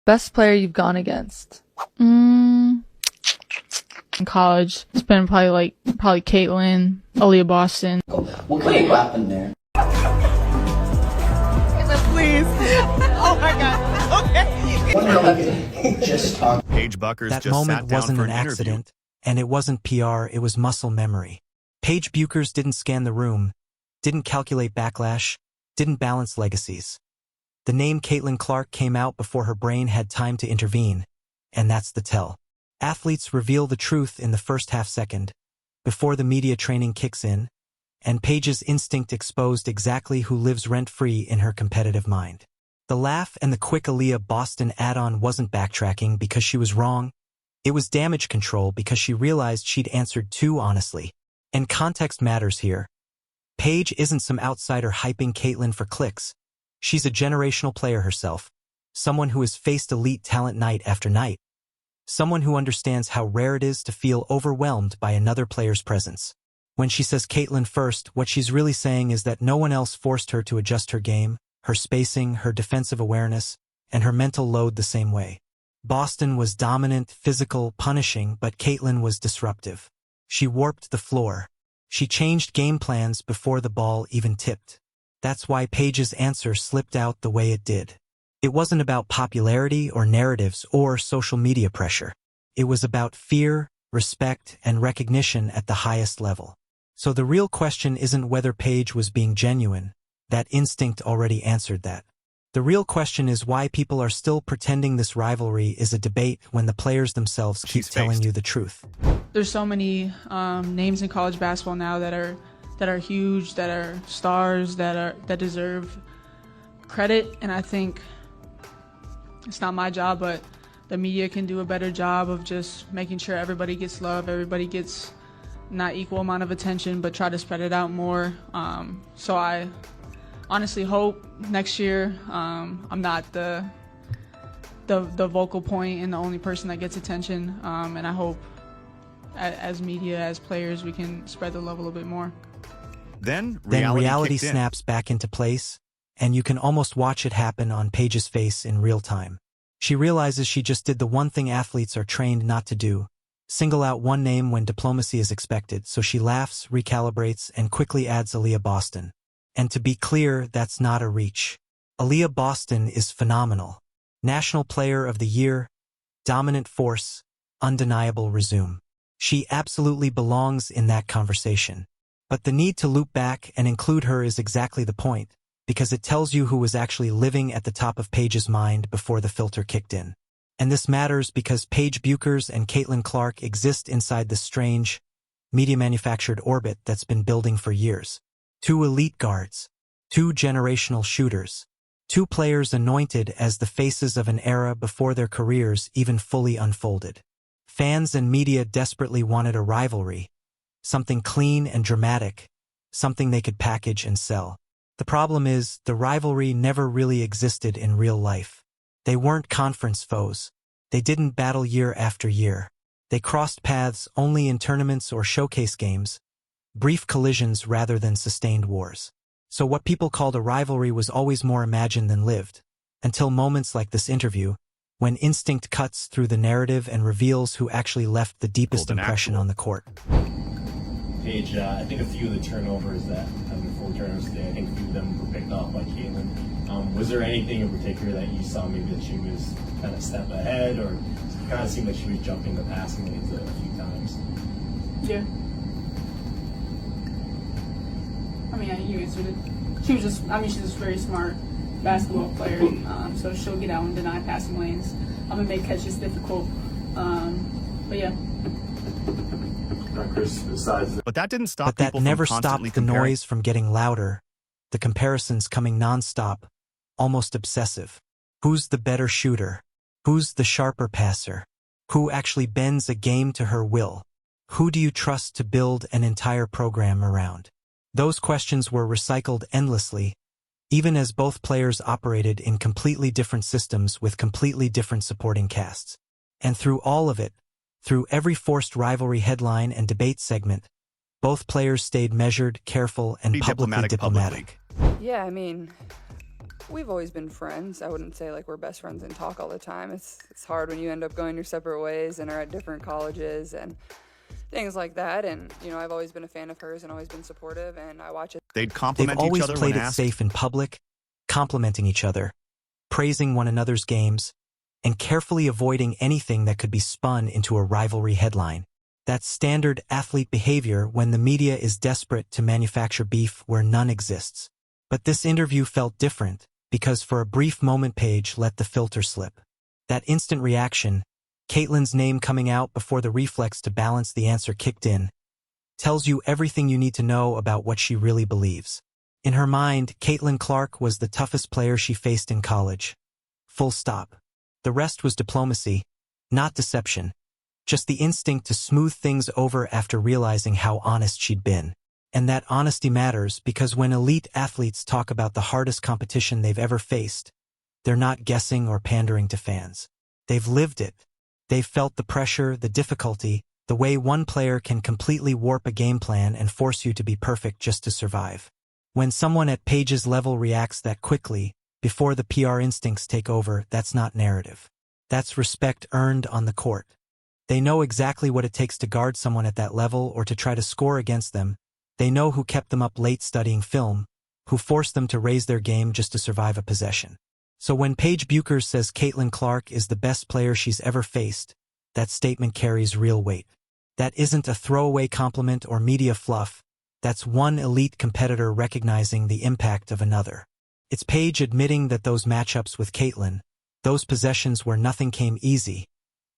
Best player you've gone against? In college, it's been probably Caitlyn, Aaliyah Boston. What kind of happened there? Please. Oh my God. Okay. Just talk. Paige Bueckers That just moment sat down wasn't for an interview. accident, and it wasn't PR, it was muscle memory. Paige Bueckers didn't scan the room, didn't calculate backlash, didn't balance legacies. The name Caitlyn Clark came out before her brain had time to intervene, and that's the tell. Athletes reveal the truth in the first half-second, before the media training kicks in, and Paige's instinct exposed exactly who lives rent-free in her competitive mind. The laugh and the quick Aaliyah Boston add-on wasn't backtracking because she was wrong. It was damage control because she realized she'd answered too honestly. And context matters here. Paige isn't some outsider hyping Caitlyn for clicks. She's a generational player herself, someone who has faced elite talent night after night, someone who understands how rare it is to feel overwhelmed by another player's presence. When she says Caitlyn first, what she's really saying is that no one else forced her to adjust her game, her spacing, her defensive awareness, and her mental load the same way. Boston was dominant, physical, punishing, but Caitlyn was disruptive. She warped the floor. She changed game plans before the ball even tipped. That's why Paige's answer slipped out the way it did. It wasn't about popularity or narratives or social media pressure. It was about fear, respect, and recognition at the highest level. So the real question isn't whether Paige was being genuine. That instinct already answered that. The real question is why people are still pretending this rivalry is a debate when the players themselves keep telling you the truth. There's so many names in college basketball now that are huge, that are stars, that deserve credit, and I think it's not my job, but the media can do a better job of just making sure everybody gets love, everybody gets not equal amount of attention, but try to spread it out more. So I honestly hope next year I'm not the vocal point and the only person that gets attention, and I hope as media, as players, we can spread the love a little bit more. Then reality kicked in. snaps back into place, and you can almost watch it happen on Paige's face in real time. She realizes she just did the one thing athletes are trained not to do: single out one name when diplomacy is expected, so she laughs, recalibrates, and quickly adds Aaliyah Boston. And to be clear, that's not a reach. Aaliyah Boston is phenomenal. National Player of the Year, dominant force, undeniable resume. She absolutely belongs in that conversation. But the need to loop back and include her is exactly the point, because it tells you who was actually living at the top of Paige's mind before the filter kicked in. And this matters because Paige Bueckers and Caitlyn Clark exist inside the strange, media-manufactured orbit that's been building for years. Two elite guards, two generational shooters, two players anointed as the faces of an era before their careers even fully unfolded. Fans and media desperately wanted a rivalry, something clean and dramatic, something they could package and sell. The problem is, the rivalry never really existed in real life. They weren't conference foes. They didn't battle year after year. They crossed paths only in tournaments or showcase games, brief collisions rather than sustained wars. So what people called a rivalry was always more imagined than lived, until moments like this interview, when instinct cuts through the narrative and reveals who actually left the deepest impression on the court. Paige, I think a few of the turnovers that have been 4 turnovers today, I think a few of them were picked off by Caitlyn. Was there anything in particular that you saw maybe that she was kind of step ahead, or it kind of seemed like she was jumping the passing lanes a few times? Yeah. I mean, you answered it. She's just a very smart basketball player, so she'll get out and deny passing lanes. I'm gonna make catches difficult, but yeah. But that didn't stop But that people never from constantly stopped the comparing. noise from getting louder, the comparisons coming nonstop, almost obsessive. Who's the better shooter? Who's the sharper passer? Who actually bends a game to her will? Who do you trust to build an entire program around? Those questions were recycled endlessly, even as both players operated in completely different systems with completely different supporting casts. And through all of it, through every forced rivalry headline and debate segment, both players stayed measured, careful, and publicly diplomatic. Yeah, I mean, We've always been friends. I wouldn't say like we're best friends and talk all the time. It's hard when you end up going your separate ways and are at different colleges and things like that. And, you know, I've always been a fan of hers and always been supportive, and I watch it. They'd They've compliment each always other played when it asked. safe in public, complimenting each other, praising one another's games, and carefully avoiding anything that could be spun into a rivalry headline. That's standard athlete behavior when the media is desperate to manufacture beef where none exists. But this interview felt different, because for a brief moment Paige let the filter slip. That instant reaction, Caitlyn's name coming out before the reflex to balance the answer kicked in, tells you everything you need to know about what she really believes. In her mind, Caitlyn Clark was the toughest player she faced in college. Full stop. The rest was diplomacy, not deception. Just the instinct to smooth things over after realizing how honest she'd been. And that honesty matters because when elite athletes talk about the hardest competition they've ever faced, they're not guessing or pandering to fans. They've lived it. They've felt the pressure, the difficulty, the way one player can completely warp a game plan and force you to be perfect just to survive. When someone at Paige's level reacts that quickly, before the PR instincts take over, that's not narrative. That's respect earned on the court. They know exactly what it takes to guard someone at that level or to try to score against them. They know who kept them up late studying film, who forced them to raise their game just to survive a possession. So when Paige Bueckers says Caitlyn Clark is the best player she's ever faced, that statement carries real weight. That isn't a throwaway compliment or media fluff. That's one elite competitor recognizing the impact of another. It's Paige admitting that those matchups with Caitlyn, those possessions where nothing came easy,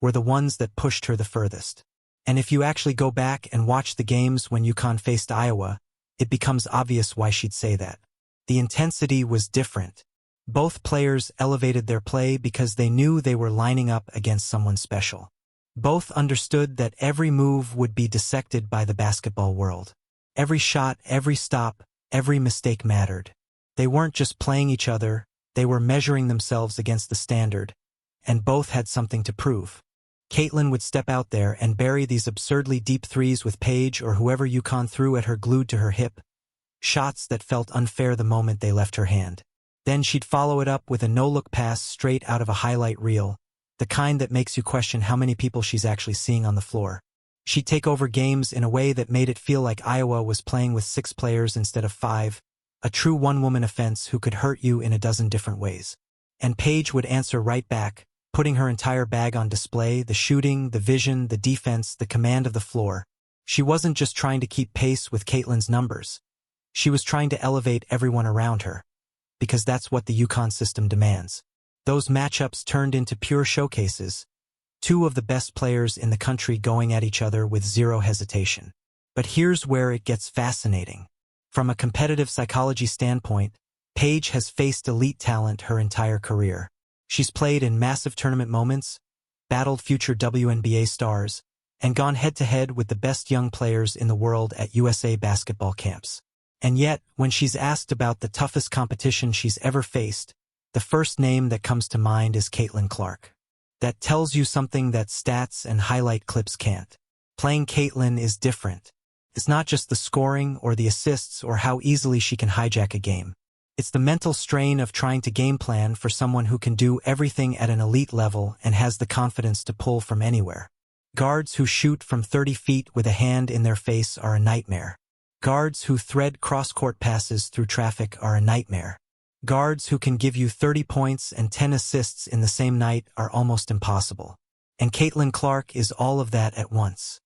were the ones that pushed her the furthest. And if you actually go back and watch the games when UConn faced Iowa, it becomes obvious why she'd say that. The intensity was different. Both players elevated their play because they knew they were lining up against someone special. Both understood that every move would be dissected by the basketball world. Every shot, every stop, every mistake mattered. They weren't just playing each other, they were measuring themselves against the standard, and both had something to prove. Caitlyn would step out there and bury these absurdly deep threes with Paige or whoever UConn threw at her glued to her hip, shots that felt unfair the moment they left her hand. Then she'd follow it up with a no-look pass straight out of a highlight reel, the kind that makes you question how many people she's actually seeing on the floor. She'd take over games in a way that made it feel like Iowa was playing with 6 players instead of 5, a true one-woman offense who could hurt you in a dozen different ways. And Paige would answer right back, putting her entire bag on display, the shooting, the vision, the defense, the command of the floor. She wasn't just trying to keep pace with Caitlyn's numbers. She was trying to elevate everyone around her, because that's what the UConn system demands. Those matchups turned into pure showcases, 2 of the best players in the country going at each other with zero hesitation. But here's where it gets fascinating. From a competitive psychology standpoint, Paige has faced elite talent her entire career. She's played in massive tournament moments, battled future WNBA stars, and gone head-to-head with the best young players in the world at USA basketball camps. And yet, when she's asked about the toughest competition she's ever faced, the first name that comes to mind is Caitlyn Clark. That tells you something that stats and highlight clips can't. Playing Caitlyn is different. It's not just the scoring or the assists or how easily she can hijack a game. It's the mental strain of trying to game plan for someone who can do everything at an elite level and has the confidence to pull from anywhere. Guards who shoot from 30 feet with a hand in their face are a nightmare. Guards who thread cross-court passes through traffic are a nightmare. Guards who can give you 30 points and 10 assists in the same night are almost impossible. And Caitlyn Clark is all of that at once.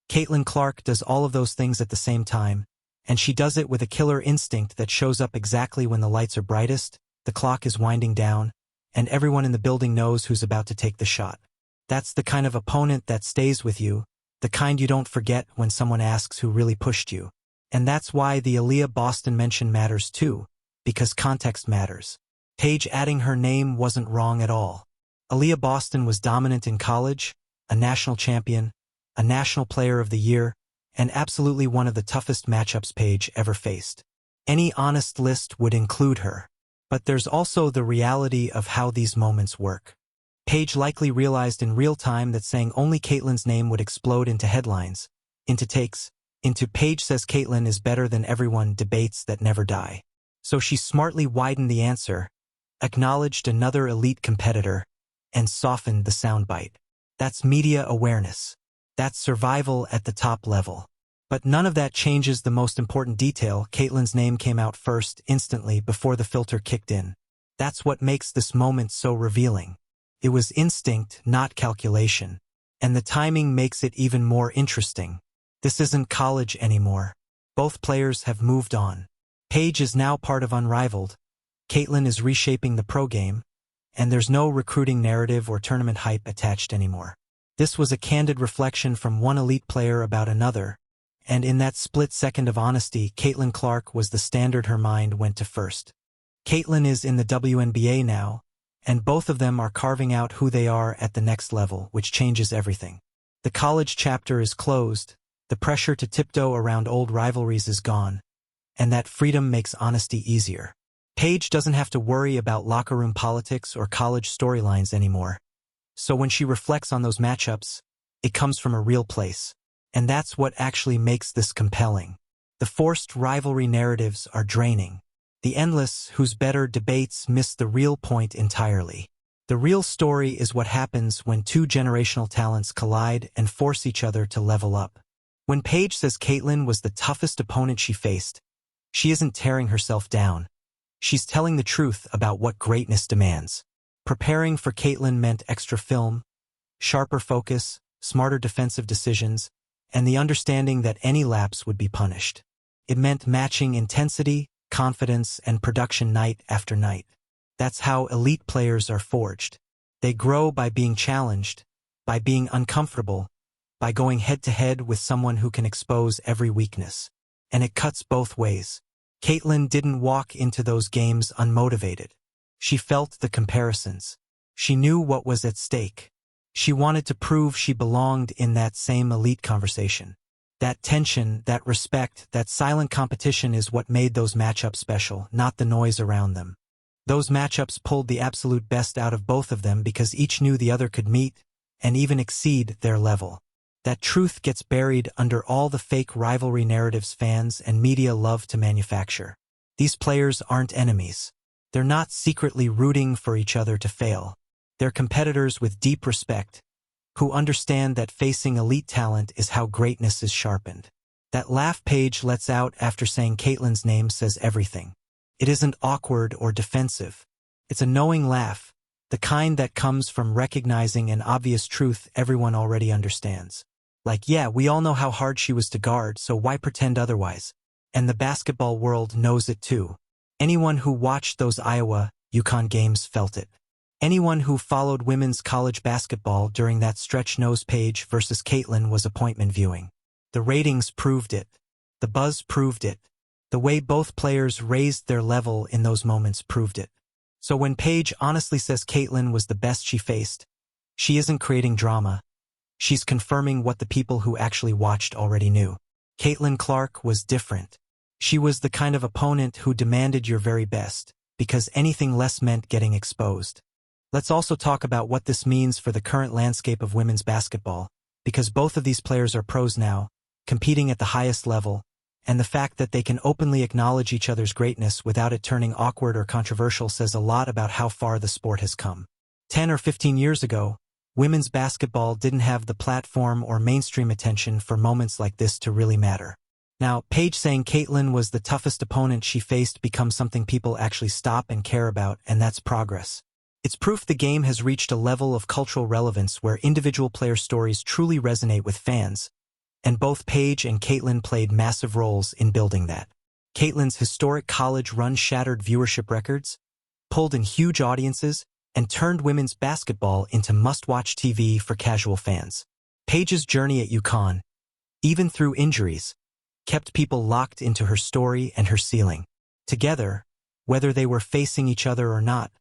Caitlyn Clark does all of those things at the same time, and she does it with a killer instinct that shows up exactly when the lights are brightest, the clock is winding down, and everyone in the building knows who's about to take the shot. That's the kind of opponent that stays with you, the kind you don't forget when someone asks who really pushed you. And that's why the Aaliyah Boston mention matters too, because context matters. Paige adding her name wasn't wrong at all. Aaliyah Boston was dominant in college, a national champion, a national player of the year, and absolutely one of the toughest matchups Paige ever faced. Any honest list would include her. But there's also the reality of how these moments work. Paige likely realized in real time that saying only Caitlyn's name would explode into headlines, into takes, into Paige says Caitlyn is better than everyone debates that never die. So she smartly widened the answer, acknowledged another elite competitor, and softened the soundbite. That's media awareness. That's survival at the top level. But none of that changes the most important detail. Caitlyn's name came out first, instantly, before the filter kicked in. That's what makes this moment so revealing. It was instinct, not calculation. And the timing makes it even more interesting. This isn't college anymore. Both players have moved on. Paige is now part of Unrivaled. Caitlyn is reshaping the pro game, and there's no recruiting narrative or tournament hype attached anymore. This was a candid reflection from one elite player about another, and in that split second of honesty, Caitlyn Clark was the standard her mind went to first. Caitlyn is in the WNBA now, and both of them are carving out who they are at the next level, which changes everything. The college chapter is closed, the pressure to tiptoe around old rivalries is gone, and that freedom makes honesty easier. Paige doesn't have to worry about locker room politics or college storylines anymore. So when she reflects on those matchups, it comes from a real place. And that's what actually makes this compelling. The forced rivalry narratives are draining. The endless who's better debates miss the real point entirely. The real story is what happens when two generational talents collide and force each other to level up. When Paige says Caitlyn was the toughest opponent she faced, she isn't tearing herself down. She's telling the truth about what greatness demands. Preparing for Caitlyn meant extra film, sharper focus, smarter defensive decisions, and the understanding that any lapse would be punished. It meant matching intensity, confidence, and production night after night. That's how elite players are forged. They grow by being challenged, by being uncomfortable, by going head-to-head with someone who can expose every weakness. And it cuts both ways. Caitlyn didn't walk into those games unmotivated. She felt the comparisons. She knew what was at stake. She wanted to prove she belonged in that same elite conversation. That tension, that respect, that silent competition is what made those matchups special, not the noise around them. Those matchups pulled the absolute best out of both of them because each knew the other could meet and even exceed their level. That truth gets buried under all the fake rivalry narratives fans and media love to manufacture. These players aren't enemies. They're not secretly rooting for each other to fail. They're competitors with deep respect, who understand that facing elite talent is how greatness is sharpened. That laugh Paige lets out after saying Caitlyn's name says everything. It isn't awkward or defensive. It's a knowing laugh, the kind that comes from recognizing an obvious truth everyone already understands. Like, yeah, we all know how hard she was to guard, so why pretend otherwise? And the basketball world knows it too. Anyone who watched those Iowa, UConn games felt it. Anyone who followed women's college basketball during that stretch knows Paige versus Caitlyn was appointment viewing. The ratings proved it. The buzz proved it. The way both players raised their level in those moments proved it. So when Paige honestly says Caitlyn was the best she faced, she isn't creating drama. She's confirming what the people who actually watched already knew. Caitlyn Clark was different. She was the kind of opponent who demanded your very best, because anything less meant getting exposed. Let's also talk about what this means for the current landscape of women's basketball, because both of these players are pros now, competing at the highest level, and the fact that they can openly acknowledge each other's greatness without it turning awkward or controversial says a lot about how far the sport has come. 10 or 15 years ago, women's basketball didn't have the platform or mainstream attention for moments like this to really matter. Now, Paige saying Caitlyn was the toughest opponent she faced becomes something people actually stop and care about, and that's progress. It's proof the game has reached a level of cultural relevance where individual player stories truly resonate with fans, and both Paige and Caitlyn played massive roles in building that. Caitlyn's historic college run shattered viewership records, pulled in huge audiences, and turned women's basketball into must-watch TV for casual fans. Paige's journey at UConn, even through injuries, kept people locked into her story and her ceiling. Together, whether they were facing each other or not,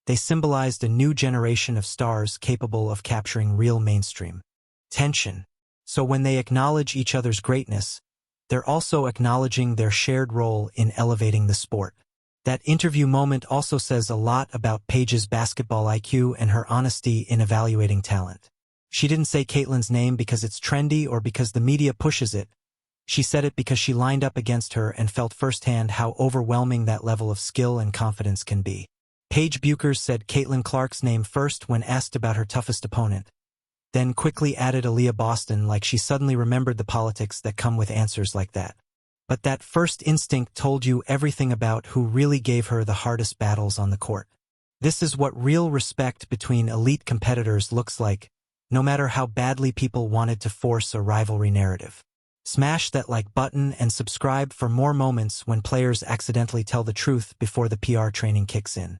they symbolized a new generation of stars capable of capturing real mainstream tension. So when they acknowledge each other's greatness, they're also acknowledging their shared role in elevating the sport. That interview moment also says a lot about Paige's basketball IQ and her honesty in evaluating talent. She didn't say Caitlyn's name because it's trendy or because the media pushes it. She said it because she lined up against her and felt firsthand how overwhelming that level of skill and confidence can be. Paige Bueckers said Caitlyn Clark's name first when asked about her toughest opponent, then quickly added Aaliyah Boston like she suddenly remembered the politics that come with answers like that. But that first instinct told you everything about who really gave her the hardest battles on the court. This is what real respect between elite competitors looks like, no matter how badly people wanted to force a rivalry narrative. Smash that like button and subscribe for more moments when players accidentally tell the truth before the PR training kicks in.